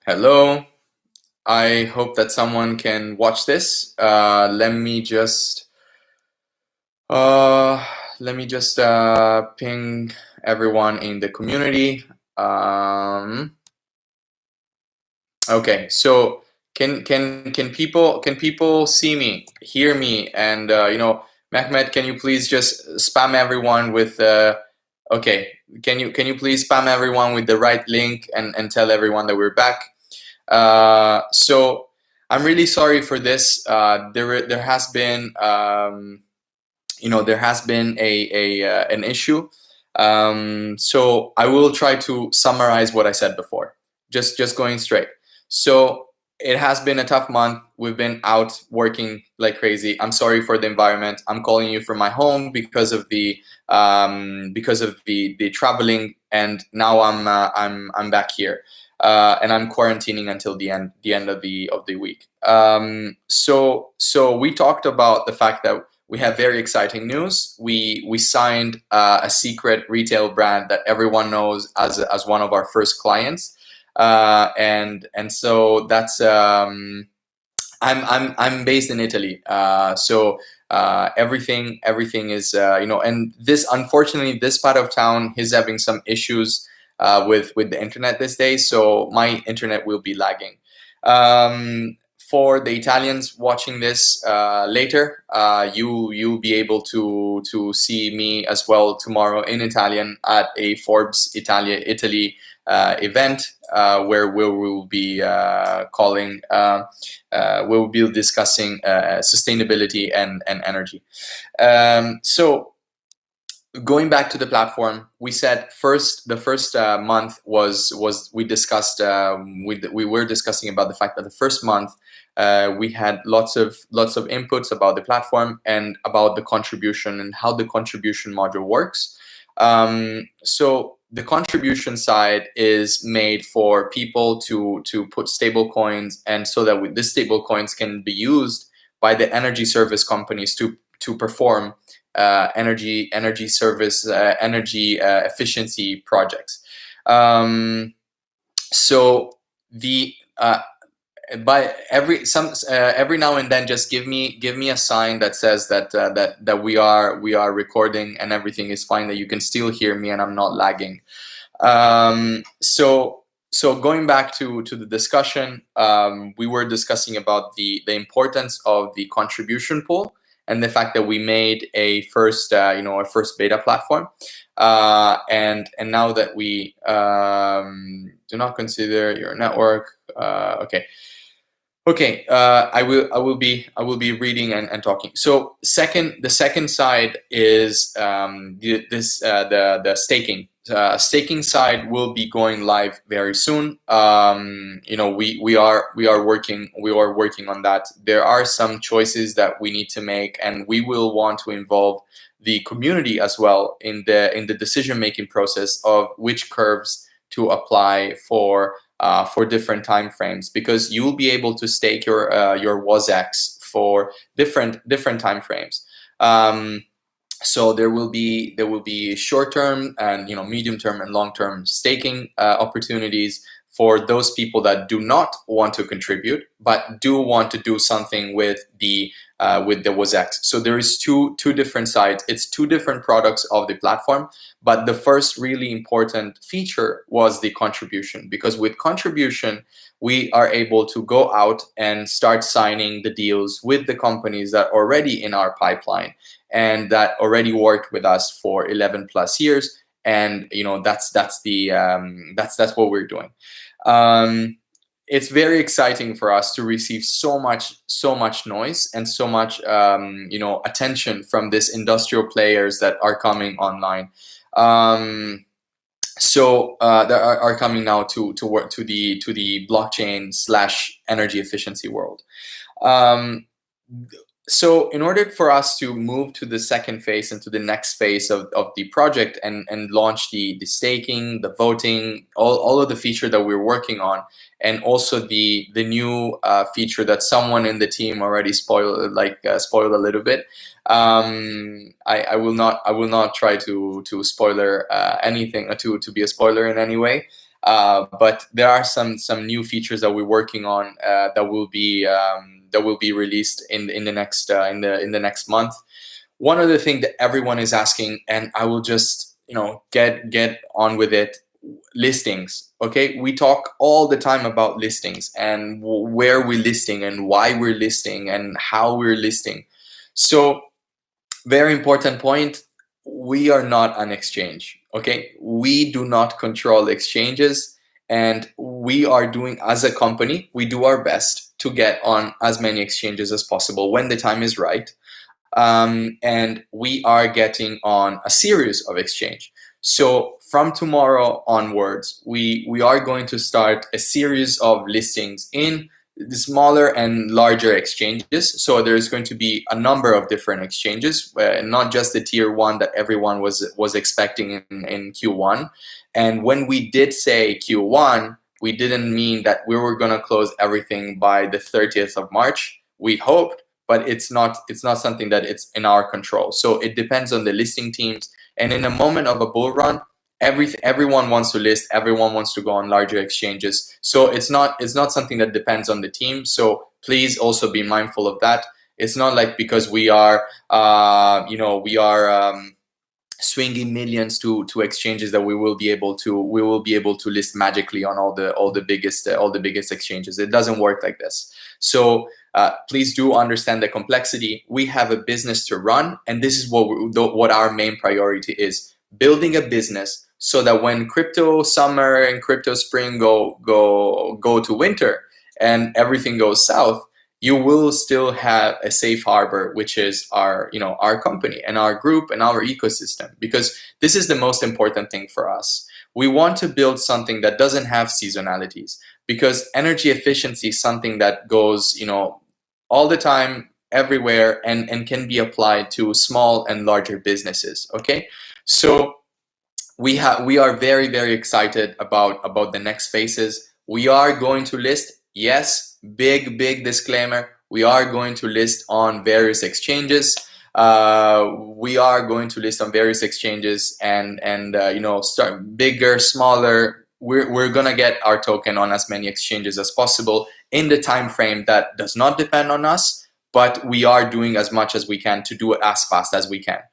Hello. I hope that someone can watch this. Uh, let me just ping everyone in the community. Um, okay, so can people see me, hear me, and Mehmet, can you please just spam everyone with okay, can you please spam everyone with the right link and tell everyone that we're back. So I'm really sorry for this. There has been there has been a an issue. So I will try to summarize what I said before. Just going straight. So it has been a tough month. We've been out working like crazy. I'm sorry for the environment. I'm calling you from my home because of the traveling, and now I'm back here. And I'm quarantining until the end of the week. So we talked about the fact that we have very exciting news. We signed a secret retail brand that everyone knows as one of our first clients, and so that's I'm based in Italy, so everything is and this, unfortunately, this part of town is having some issues with the internet these days, so my internet will be lagging. For the Italians watching this later, you'll be able to see me as well tomorrow in Italian at a Forbes Italy event, where we will be we'll be discussing sustainability and energy. So going back to the platform, we said the first month was we discussed we were discussing about the fact that the first month we had lots of inputs about the platform and about the contribution and how the contribution module works. So the contribution side is made for people to put stable coins, and so that these stable coins can be used by the energy service companies to perform energy service, energy efficiency projects. So the by every now and then, just give me a sign that says that we are recording and everything is fine, that you can still hear me and I'm not lagging. So going back to the discussion, we were discussing about the importance of the contribution pool and the fact that we made a first a first beta platform, and now that we do not consider your network. Okay, I will be reading and talking. So the second side is the staking. Staking side will be going live very soon. We are working on that. There are some choices that we need to make, and we will want to involve the community as well in the decision making process of which curves to apply for different time frames, because you will be able to stake your WOZX for different time frames. So there will be short term and medium term and long term staking opportunities for those people that do not want to contribute but do want to do something with the WOZX. So there is two different sides. It's two different products of the platform. But the first really important feature was the contribution, because with contribution, we are able to go out and start signing the deals with the companies that are already in our pipeline and that already worked with us for 11 plus years. And that's what we're doing. It's very exciting for us to receive so much noise and so much attention from these industrial players that are coming online. That are coming now to work to the blockchain / energy efficiency world. So in order for us to move to the second phase and to the next phase of the project and launch the staking, the voting, all of the feature that we're working on, and also the new feature that someone in the team already spoiled a little bit. I will not try to spoiler anything, to be a spoiler in any way. But there are some new features that we're working on that will be released in the next in the next month. One other thing that everyone is asking, and I will just get on with it: listings. Okay, we talk all the time about listings and where we're listing and why we're listing and how we're listing. So very important point: we are not an exchange. Okay, we do not control exchanges, and we are doing, as a company, we do our best to get on as many exchanges as possible when the time is right. And we are getting on a series of exchange. So from tomorrow onwards, we are going to start a series of listings in the smaller and larger exchanges. So there's going to be a number of different exchanges, not just the tier one that everyone was expecting in Q1. And when we did say Q1, we didn't mean that we were going to close everything by the 30th of March. We hoped, but it's not something that it's in our control. So it depends on the listing teams. And in a moment of a bull run, everyone wants to list, everyone wants to go on larger exchanges. So it's not something that depends on the team. So please also be mindful of that. It's not like because we are swinging millions to exchanges that we will be able to list magically on all the biggest exchanges. It doesn't work like this. So please do understand the complexity. We have a business to run, and this is what our main priority is: building a business so that when crypto summer and crypto spring go to winter and everything goes south, you will still have a safe harbor, which is our company and our group and our ecosystem, because this is the most important thing for us. We want to build something that doesn't have seasonalities, because energy efficiency is something that goes all the time, everywhere, and can be applied to small and larger businesses. Okay, so we are very, very excited about the next phases. We are going to list, yes, big disclaimer, we are going to list on various exchanges. We are going to list on various exchanges, and start bigger, smaller. We're gonna get our token on as many exchanges as possible in the time frame that does not depend on us, but we are doing as much as we can to do it as fast as we can.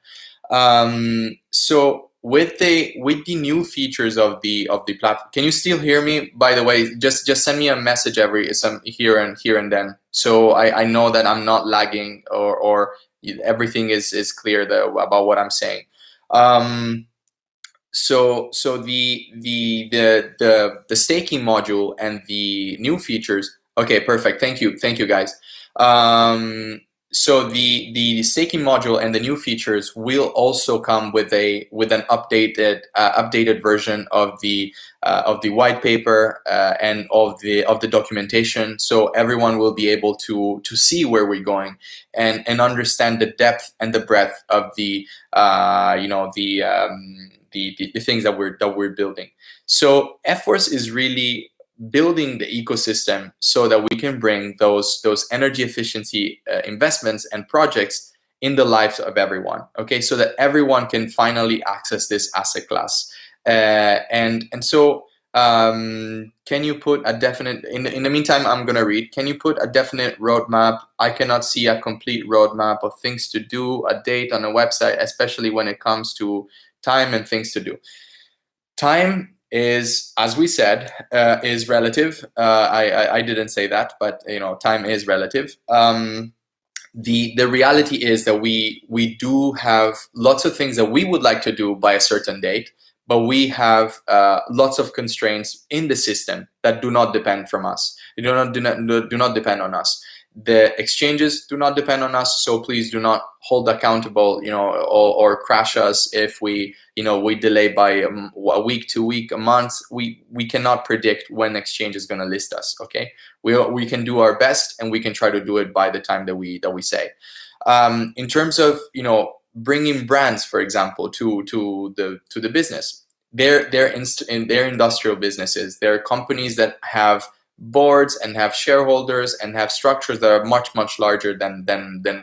So with the new features of the platform, can you still hear me? By the way, just send me a message here and then, so I know that I'm not lagging, or everything is clear about what I'm saying. So the staking module and the new features. Okay, perfect. Thank you guys. So the staking module and the new features will also come with an updated version of the white paper and of the documentation. So everyone will be able to see where we're going and understand the depth and the breadth of the things that we're building. So Efforce is really building the ecosystem so that we can bring those energy efficiency investments and projects in the lives of everyone. Okay, so that everyone can finally access this asset class. And so can you put a definite, in the meantime, I'm gonna read, can you put a definite roadmap? I cannot see a complete roadmap of things to do, a date on a website, especially when it comes to time and things to do. Time is, as we said, is relative. I didn't say that, but time is relative. The reality is that we do have lots of things that we would like to do by a certain date, but we have lots of constraints in the system that do not depend from us. They do not depend on us. The exchanges do not depend on us, so please do not hold accountable, or crash us if we delay by a week, 2 week, a month. We cannot predict when exchange is going to list us. Okay, we can do our best, and we can try to do it by the time that we say. In terms of bringing brands, for example, to the business, they're industrial businesses. They're companies that have boards and have shareholders and have structures that are much larger than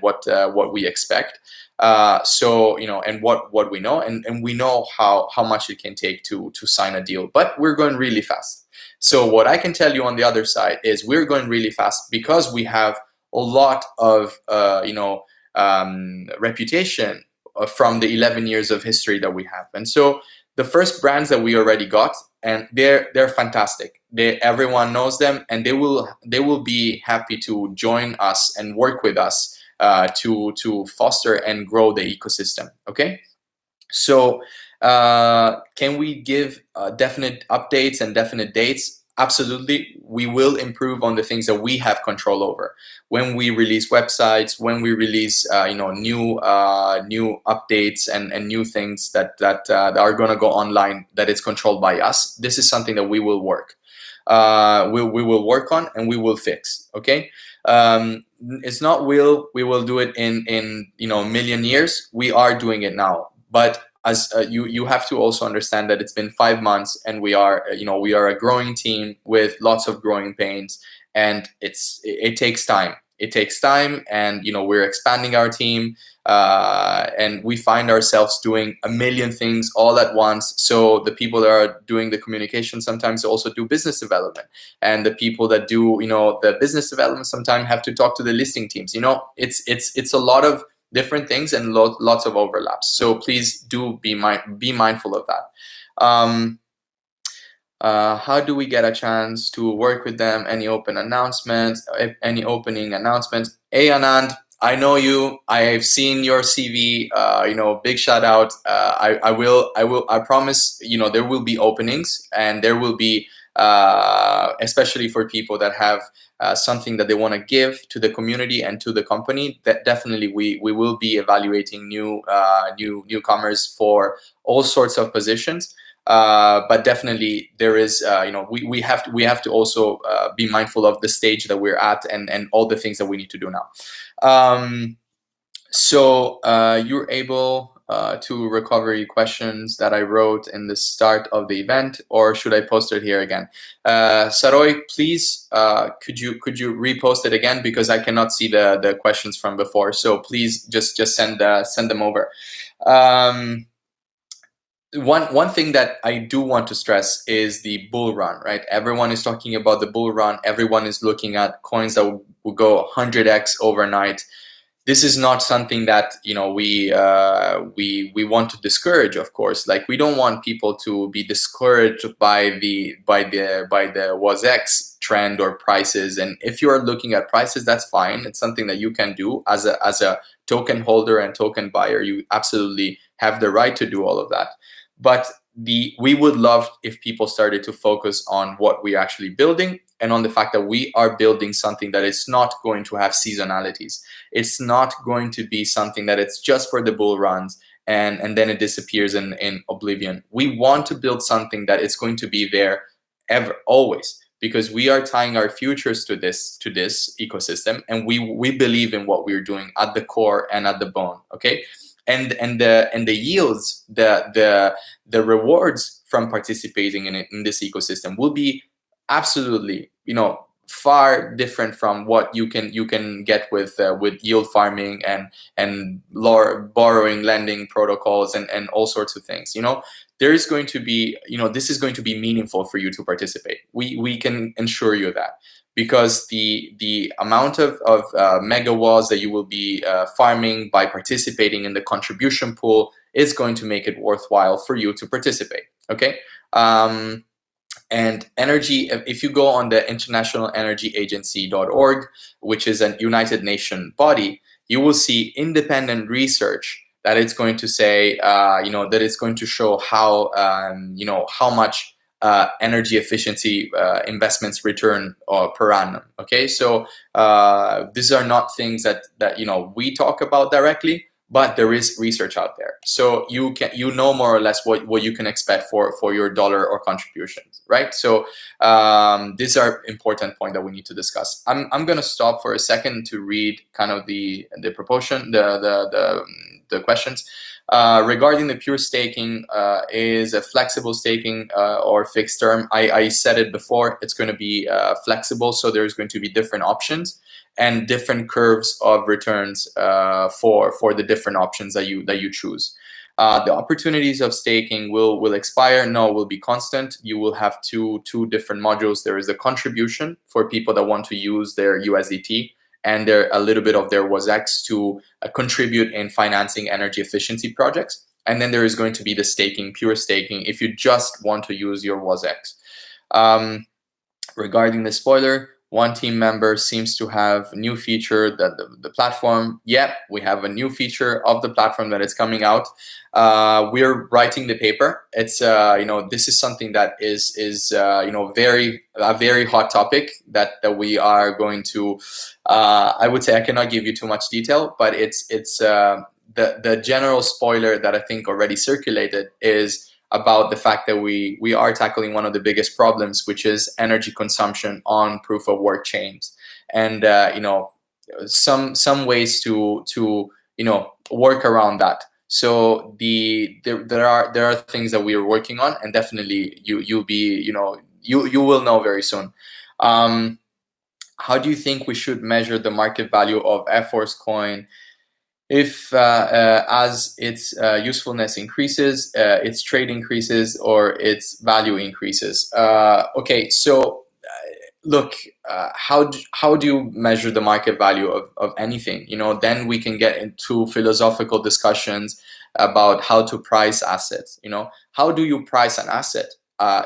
what we expect. So and what we know, and we know how much it can take to sign a deal, but we're going really fast. So what I can tell you on the other side is we're going really fast because we have a lot of reputation from the 11 years of history that we have. And so the first brands that we already got, and they're fantastic. Everyone knows them, and they will be happy to join us and work with us to foster and grow the ecosystem. Okay, so can we give definite updates and definite dates? Absolutely, we will improve on the things that we have control over. When we release websites, when we release new updates and new things that are going to go online, that is controlled by us. This is something that we will work. We will work on, and we will fix. Okay, it's not we will do it in a million years. We are doing it now, but as you have to also understand that it's been 5 months, and we are a growing team with lots of growing pains, and it takes time. It takes time, and we're expanding our team, and we find ourselves doing a million things all at once. So the people that are doing the communication sometimes also do business development, and the people that do the business development sometimes have to talk to the listing teams. It's a lot of different things and lots of overlaps. So please do be mindful of that. How do we get a chance to work with them? Any open announcements? Any opening announcements? Hey Anand, I know you. I've seen your CV. Big shout out. I promise. There will be openings, and there will be, especially for people that have something that they want to give to the community and to the company. That definitely we will be evaluating newcomers for all sorts of positions. But definitely there is, we have to also be mindful of the stage that we're at, and all the things that we need to do now. So you're able to recovery questions that I wrote in the start of the event, or should I post it here again? Saroy, please, could you repost it again, because I cannot see the questions from before. So please just send them over. One thing that I do want to stress is the bull run, right? Everyone is talking about the bull run. Everyone is looking at coins that will go 100x overnight. This is not something that we want to discourage. Of course, like, we don't want people to be discouraged by the WASX trend or prices. And if you are looking at prices, that's fine. It's something that you can do as a token holder and token buyer. You absolutely have the right to do all of that. But we would love if people started to focus on what we're actually building, and on the fact that we are building something that is not going to have seasonalities. It's not going to be something that it's just for the bull runs and then it disappears in oblivion. We want to build something that is going to be there always, because we are tying our futures to this ecosystem, and we believe in what we're doing at the core and at the bone. Okay. And the yields, the rewards from participating in this ecosystem will be absolutely far different from what you can get with yield farming and borrowing lending protocols and all sorts of things. There is going to be this is going to be meaningful for you to participate. We can ensure you that, because the amount of megawatts that you will be farming by participating in the contribution pool is going to make it worthwhile for you to participate. Okay. And energy, if you go on the internationalenergyagency.org, which is a United Nations body, you will see independent research that it's going to say, that it's going to show how much energy efficiency investments return per annum. Okay, so these are not things that we talk about directly, but there is research out there, so you know more or less what you can expect for your dollar or contributions, right? So these are important points that we need to discuss. I'm going to stop for a second to read kind of the proportion, the questions. Regarding the pure staking, is a flexible staking or fixed term? I said it before, it's going to be flexible, so there's going to be different options. and different curves of returns for the different options that you choose. The opportunities of staking will expire. No, will be constant. You will have two different modules. There is a contribution for people that want to use their USDT and a little bit of their WASX to contribute in financing energy efficiency projects. And then there is going to be the staking, pure staking, if you just want to use your WASX. Regarding the spoiler, one team member seems to have a new feature that the platform, we have a new feature of the platform that is coming out. We're writing the paper. It's this is something that is very hot topic that we are going to. I would say I cannot give you too much detail, but it's the general spoiler that I think already circulated is about the fact that we are tackling one of the biggest problems, which is energy consumption on proof of work chains, and some ways to work around that. So there are things that we are working on, and definitely you will know very soon. How do you think we should measure the market value of Efforce coin? If as its usefulness increases, its trade increases, or its value increases. Okay, so look, how do you measure the market value of anything? Then we can get into philosophical discussions about how to price assets. How do you price an asset?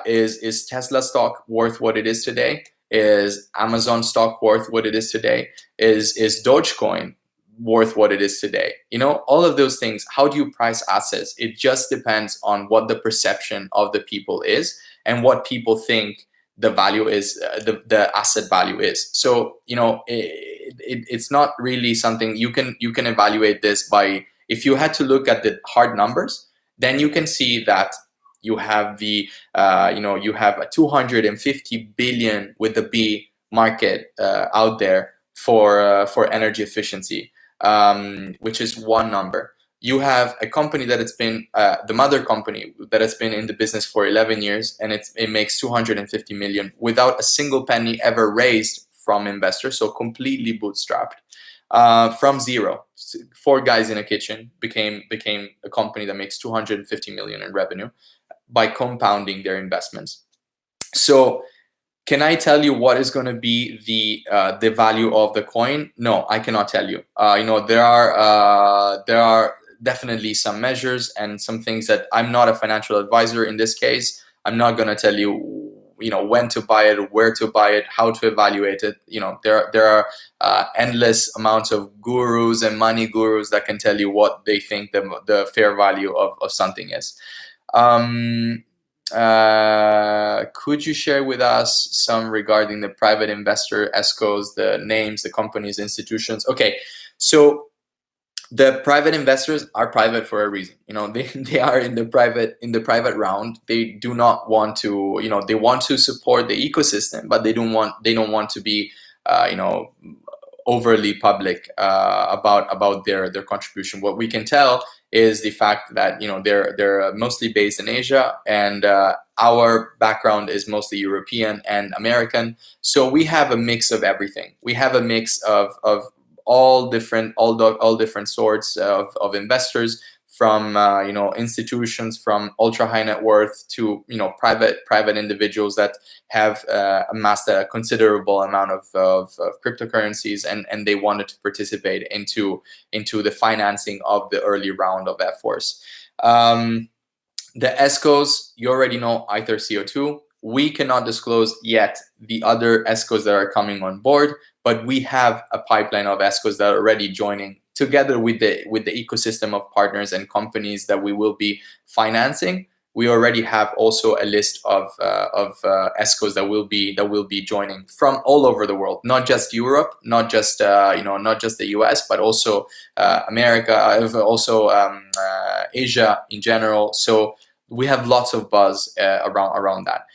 Is Tesla stock worth what it is today? Is Amazon stock worth what it is today? Is Dogecoin worth what it is today? All of those things. How do you price assets? It just depends on what the perception of the people is and what people think the value is, the asset value is. So it's not really something you can evaluate this by. If you had to look at the hard numbers, then you can see that you have you have a 250 billion with the B market out there for energy efficiency. Which is one number. You have a company that it's been the mother company that has been in the business for 11 years, and it makes 250 million without a single penny ever raised from investors, so completely bootstrapped from zero. 4 guys in a kitchen became a company that makes 250 million in revenue by compounding their investments. So can I tell you what is going to be the value of the coin? No, I cannot tell you. There are definitely some measures and some things that I'm not a financial advisor in this case. I'm not going to tell you, when to buy it, where to buy it, how to evaluate it. There are endless amounts of gurus and money gurus that can tell you what they think the fair value of something is. Could you share with us some regarding the private investor ESCOs, the names, the companies, institutions? Okay, so the private investors are private for a reason. They are in the private round. They do not want to, they want to support the ecosystem, but they don't want to be, overly public about their contribution. What we can tell is the fact that they're mostly based in Asia, and our background is mostly European and American. So we have a mix of everything. We have a mix of all different sorts of investors, from institutions, from ultra high net worth to private individuals that have amassed a considerable amount of cryptocurrencies, and they wanted to participate into the financing of the early round of Efforce. The ESCOs, you already know, Ether CO2. We cannot disclose yet the other ESCOs that are coming on board, but we have a pipeline of ESCOs that are already joining, together with the ecosystem of partners and companies that we will be financing. We already have also a list of ESCOs that will be joining from all over the world, not just Europe, not just the US, but also America, also Asia in general. So we have lots of buzz around that.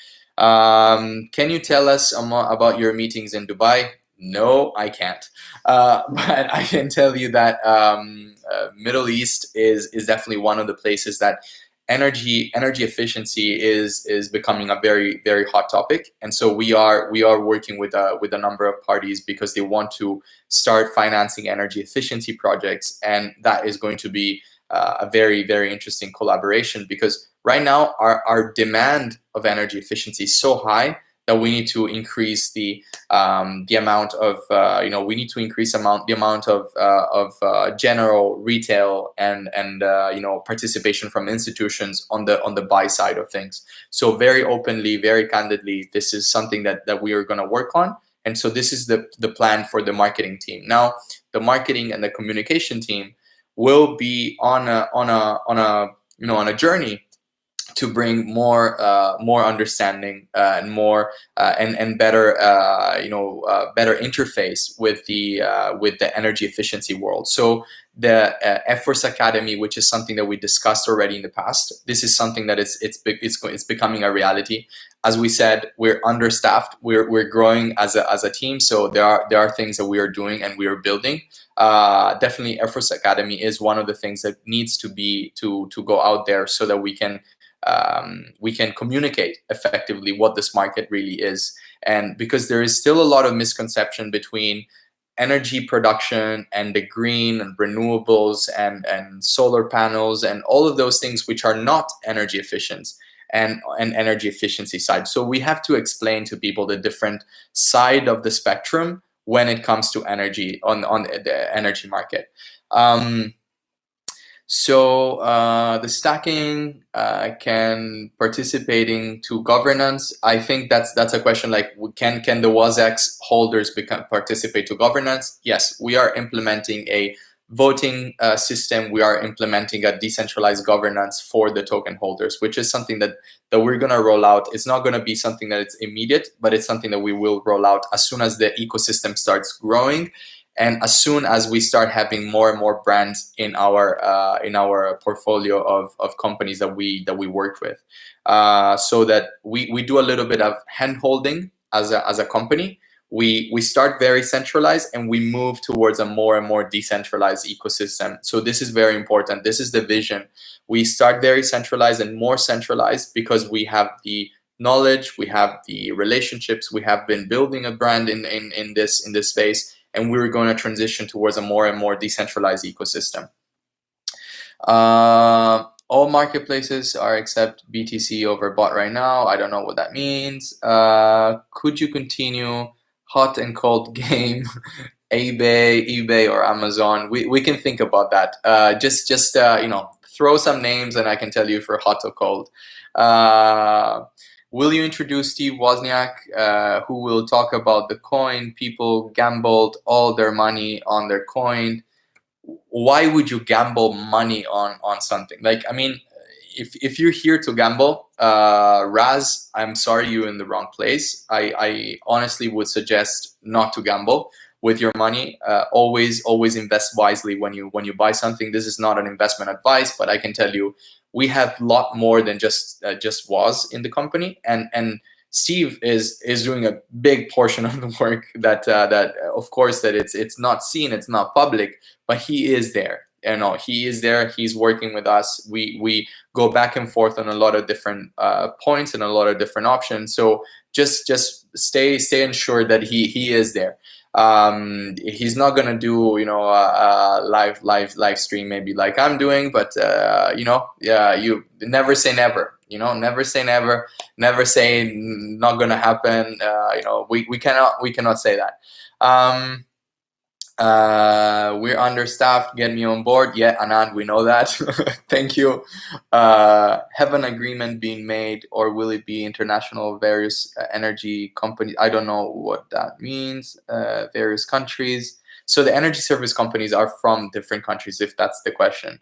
Can you tell us about your meetings in Dubai? No, I can't. But I can tell you that Middle East is definitely one of the places that energy efficiency is becoming a very hot topic, and so we are working with a number of parties because they want to start financing energy efficiency projects, and that is going to be a very interesting collaboration, because right now our demand of energy efficiency is so high that we need to increase the amount of we need to increase the amount of general retail and participation from institutions on the buy side of things. So very openly, very candidly, this is something that we are going to work on, and so this is the plan for the marketing team. Now, the marketing and the communication team will be on a journey to bring more understanding and more and better better interface with the energy efficiency world. So the Efforce Academy, which is something that we discussed already in the past, this is something that it's becoming a reality. As we said, we're understaffed. We're growing as a team, so there are things that we are doing and we are building. Definitely, Efforce Academy is one of the things that needs to go out there so that we can communicate effectively what this market really is. And because there is still a lot of misconception between energy production and the green and renewables and solar panels and all of those things which are not energy efficient and energy efficiency side. So we have to explain to people the different side of the spectrum when it comes to energy on the energy market. So the stacking can participating to governance. I think that's a question like, can the WASX holders participate to governance? Yes, we are implementing a voting system. We are implementing a decentralized governance for the token holders, which is something that we're going to roll out. It's not going to be something that it's immediate, but it's something that we will roll out as soon as the ecosystem starts growing, and as soon as we start having more and more brands in our portfolio of companies that we work with, so that we do a little bit of hand holding as a company. We start very centralized and we move towards a more and more decentralized ecosystem. So this is very important. This is the vision. We start very centralized and more centralized because we have the knowledge, we have the relationships, we have been building a brand in this space, and we're going to transition towards a more and more decentralized ecosystem. All marketplaces are except BTC overbought right now. I don't know what that means. Could you continue hot and cold game? eBay or Amazon? We can think about that. Just throw some names and I can tell you for hot or cold. Will you introduce Steve Wozniak, who will talk about the coin? People gambled all their money on their coin. Why would you gamble money on something? Like, I mean, if you're here to gamble, Raz, I'm sorry, you're in the wrong place. I honestly would suggest not to gamble with your money. Always invest wisely when you buy something. This is not an investment advice, but I can tell you, we have a lot more than just Woz in the company, and Steve is doing a big portion of the work that of course that it's not seen, it's not public, but he is there. He is there. He's working with us. We go back and forth on a lot of different points and a lot of different options. So just stay ensured that he is there. He's not gonna do a live stream maybe like I'm doing, but you never say never. Never say never. Never say not gonna happen. We cannot say that. We're understaffed. Get me on board. Yeah, Anand, we know that. Thank you. Have an agreement being made, or will it be international, various energy companies? I don't know what that means. Various countries. So the energy service companies are from different countries, if that's the question.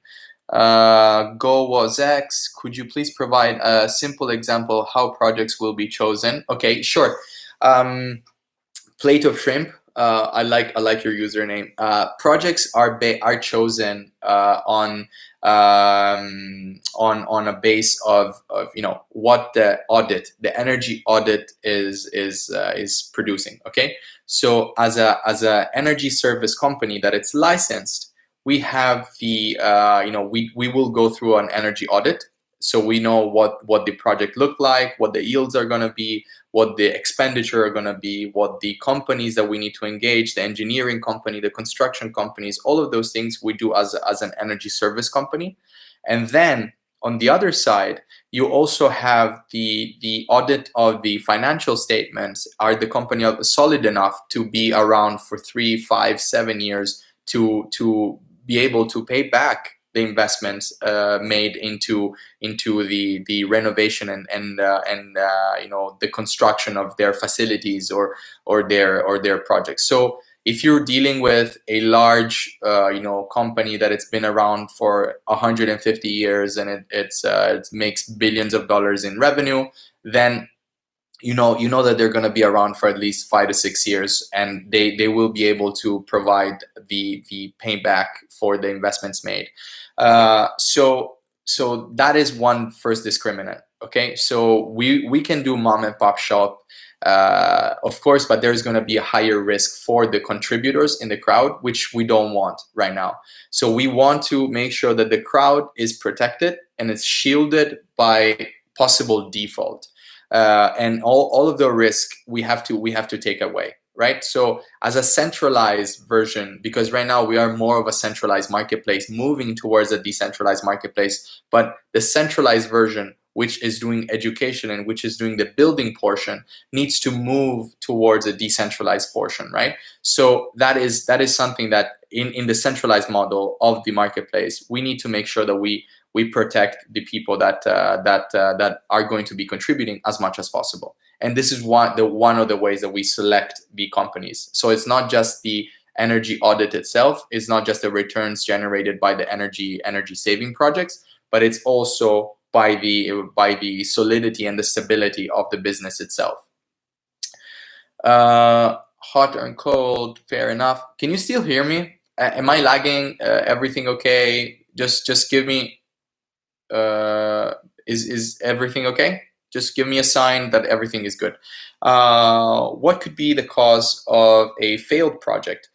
Go was X. Could you please provide a simple example how projects will be chosen? Okay, sure. Plate of shrimp. I like your username. Projects are chosen on a base of what the energy audit is producing. Okay, so as a energy service company that it's licensed, we have the we will go through an energy audit. so we know what the project look like, what the yields are going to be, what the expenditure are going to be, what the companies that we need to engage, the engineering company, the construction companies, all of those things we do as an energy service company. And then on the other side, you also have the audit of the financial statements. Are the company solid enough to be around for 3, 5, 7 years to be able to pay back the investments made into the renovation and the construction of their facilities or their projects. So if you're dealing with a large company that it's been around for 150 years and it makes billions of dollars in revenue, then you know that they're going to be around for at least 5 to 6 years, and they will be able to provide the payback for the investments made. So that is one first discriminant. Okay, so we can do mom and pop shop, of course, but there's going to be a higher risk for the contributors in the crowd, which we don't want right now. So we want to make sure that the crowd is protected and it's shielded by possible default. And all of the risk we have to take away, right? So as a centralized version, because right now we are more of a centralized marketplace moving towards a decentralized marketplace, but the centralized version, which is doing education and which is doing the building portion, needs to move towards a decentralized portion, right? So that is something that in the centralized model of the marketplace, we need to make sure that we protect the people that are going to be contributing as much as possible. And this is one of the ways that we select the companies. So it's not just the energy audit itself, it's not just the returns generated by the energy saving projects, but it's also by the solidity and the stability of the business itself. Hot and cold, fair enough. Can you still hear me? Am I lagging? Everything okay? Just give me. Is everything okay? Just give me a sign that everything is good. What could be the cause of a failed project?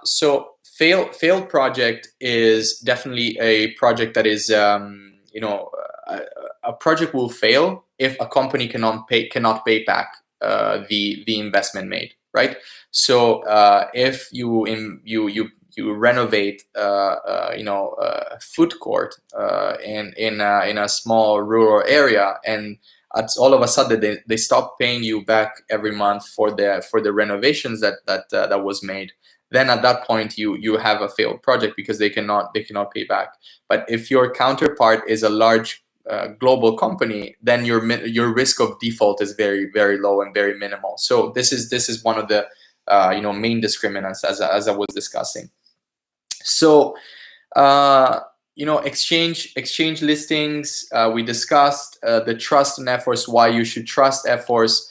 So failed project is definitely a project that is a project will fail if a company cannot pay back the investment made, right? So if you renovate a food court in a small rural area, and all of a sudden they stop paying you back every month for the renovations that was made, then at that point you have a failed project because they cannot pay back. But if your counterpart is a large global company, then your risk of default is very, very low and very minimal. So this is one of the main discriminants as I was discussing. So exchange listings, we discussed the trust in Efforce, why you should trust Efforce.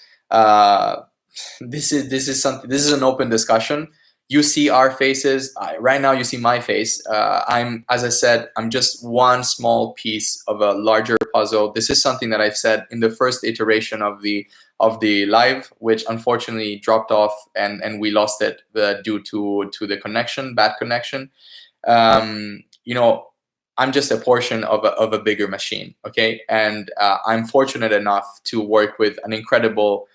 This is an open discussion. You see our faces right now. You see my face. As I said, I'm just one small piece of a larger puzzle. This is something that I've said in the first iteration of the live, which unfortunately dropped off and we lost it due to the bad connection. I'm just a portion of a bigger machine, okay? And I'm fortunate enough to work with an incredible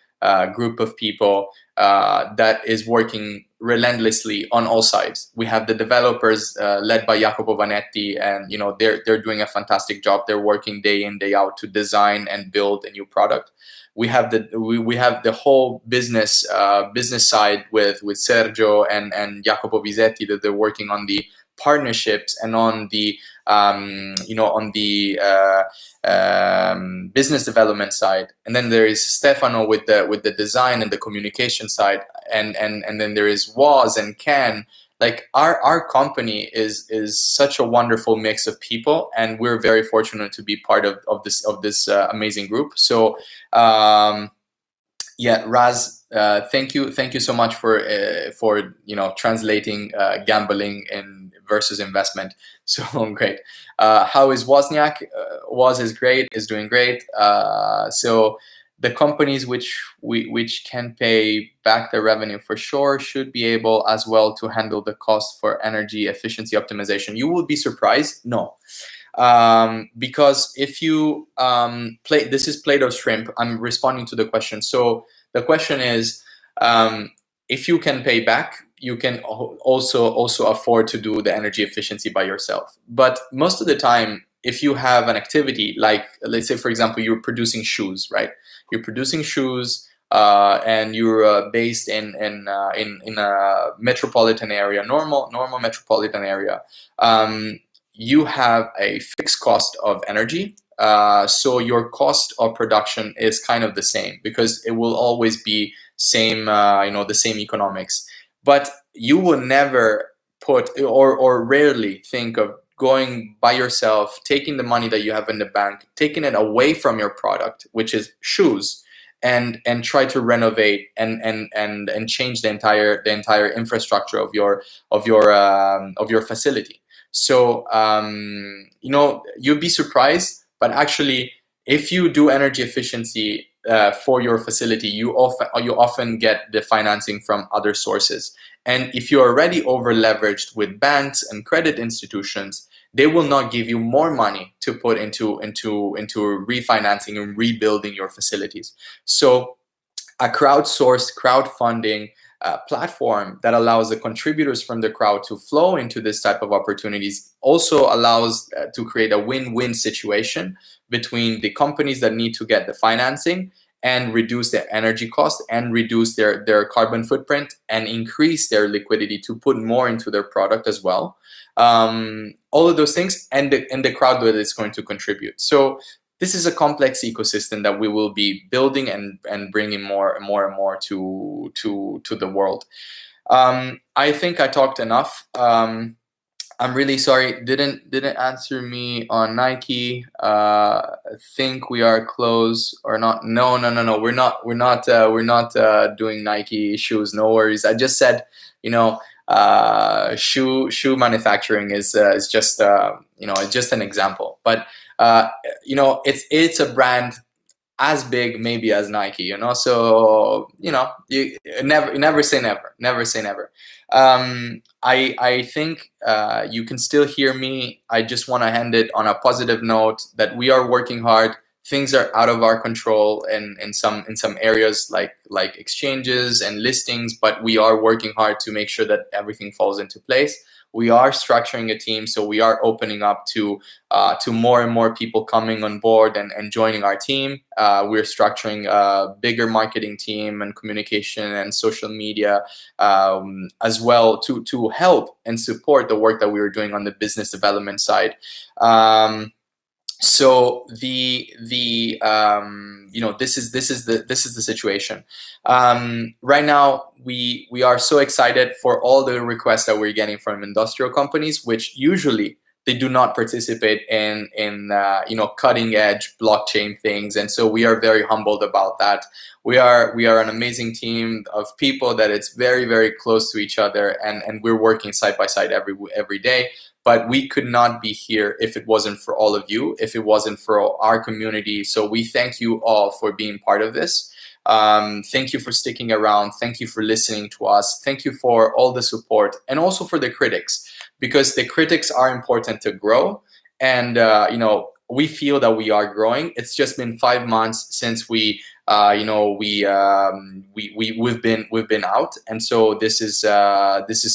group of people that is working relentlessly on all sides. We have the developers led by Jacopo Vanetti, and they're doing a fantastic job. They're working day in, day out to design and build a new product. We have the whole business side with Sergio and Jacopo Visetti, that they're working on the partnerships and on the business development side. And then there is Stefano with the design and the communication side, and then there is Woz and Ken. Like our company is such a wonderful mix of people, and we're very fortunate to be part of this amazing group. So Raz, thank you so much for translating gambling versus investment. So great. How is Wozniak? Woz is great, is doing great. So the companies which can pay back their revenue for sure should be able as well to handle the cost for energy efficiency optimization. You will be surprised. No, Because if you play, this is plate of shrimp. I'm responding to the question. So the question is, if you can pay back, you can also afford to do the energy efficiency by yourself. But most of the time, if you have an activity like, let's say, for example, you're producing shoes, right? You're producing shoes, and you're based in a metropolitan area, normal metropolitan area. You have a fixed cost of energy. So your cost of production is kind of the same, because it will always be same, the same economics. But you will never put, or rarely think of going by yourself, taking the money that you have in the bank, taking it away from your product, which is shoes, and try to renovate and change the entire infrastructure of your facility. So you'd be surprised, but actually, if you do energy efficiency for your facility, you often get the financing from other sources. And if you're already over leveraged with banks and credit institutions, they will not give you more money to put into refinancing and rebuilding your facilities. So a crowdsourced crowdfunding platform that allows the contributors from the crowd to flow into this type of opportunities also allows to create a win-win situation between the companies that need to get the financing and reduce their energy cost and reduce their carbon footprint and increase their liquidity to put more into their product as well. All of those things, and the crowd that is going to contribute. So this is a complex ecosystem that we will be building and bringing more and more to the world. I think I talked enough. I'm really sorry, didn't answer me on Nike. I think we are close or not. No, we're not doing Nike shoes. No worries. I just said, shoe manufacturing is just it's just an example. But it's a brand as big maybe as Nike, so you never say never. I think you can still hear me. I just want to end it on a positive note that we are working hard. Things are out of our control in some areas like exchanges and listings, but we are working hard to make sure that everything falls into place. We are structuring a team, so we are opening up to more and more people coming on board and joining our team. We're structuring a bigger marketing team and communication and social media as well to help and support the work that we were doing on the business development side. So this is the situation. Right now, we are so excited for all the requests that we're getting from industrial companies, which usually they do not participate in cutting edge blockchain things, and so we are very humbled about that. We are an amazing team of people that it's very, very close to each other, and we're working side by side every day. But we could not be here if it wasn't for all of you, if it wasn't for our community. So we thank you all for being part of this. Thank you for sticking around. Thank you for listening to us. Thank you for all the support, and also for the critics, because the critics are important to grow. And we feel that we are growing. It's just been 5 months since we've been out, and so this is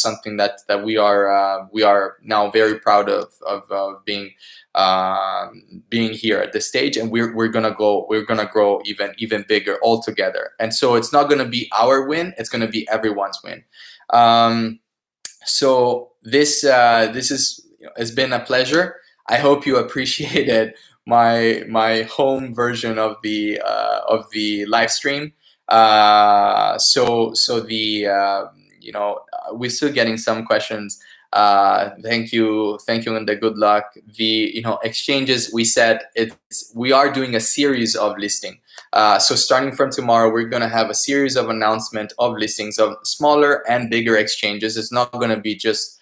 something that we are now very proud of being here at this stage, and we're gonna grow even bigger all together. And so it's not gonna be our win; it's gonna be everyone's win. So this has been a pleasure. I hope you appreciated my home version of the live stream. We're still getting some questions. Thank you, and good luck. The exchanges, we said we are doing a series of listing. So starting from tomorrow, we're gonna have a series of announcement of listings of smaller and bigger exchanges. It's not gonna be just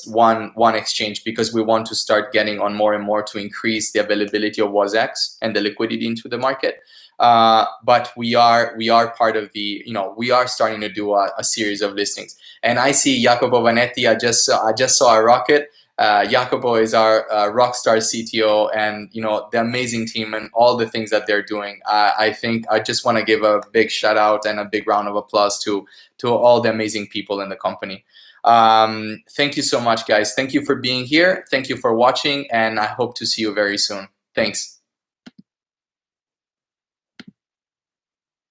one exchange, because we want to start getting on more and more to increase the availability of WasX and the liquidity into the market. But we are part of we are starting to do a series of listings. And I see Jacopo Vanetti. I just saw a rocket. Jacopo is our rockstar CTO, and the amazing team and all the things that they're doing. I think I just want to give a big shout out and a big round of applause to all the amazing people in the company. Thank you so much, guys. Thank you for being here. Thank you for watching, and I hope to see you very soon. Thanks.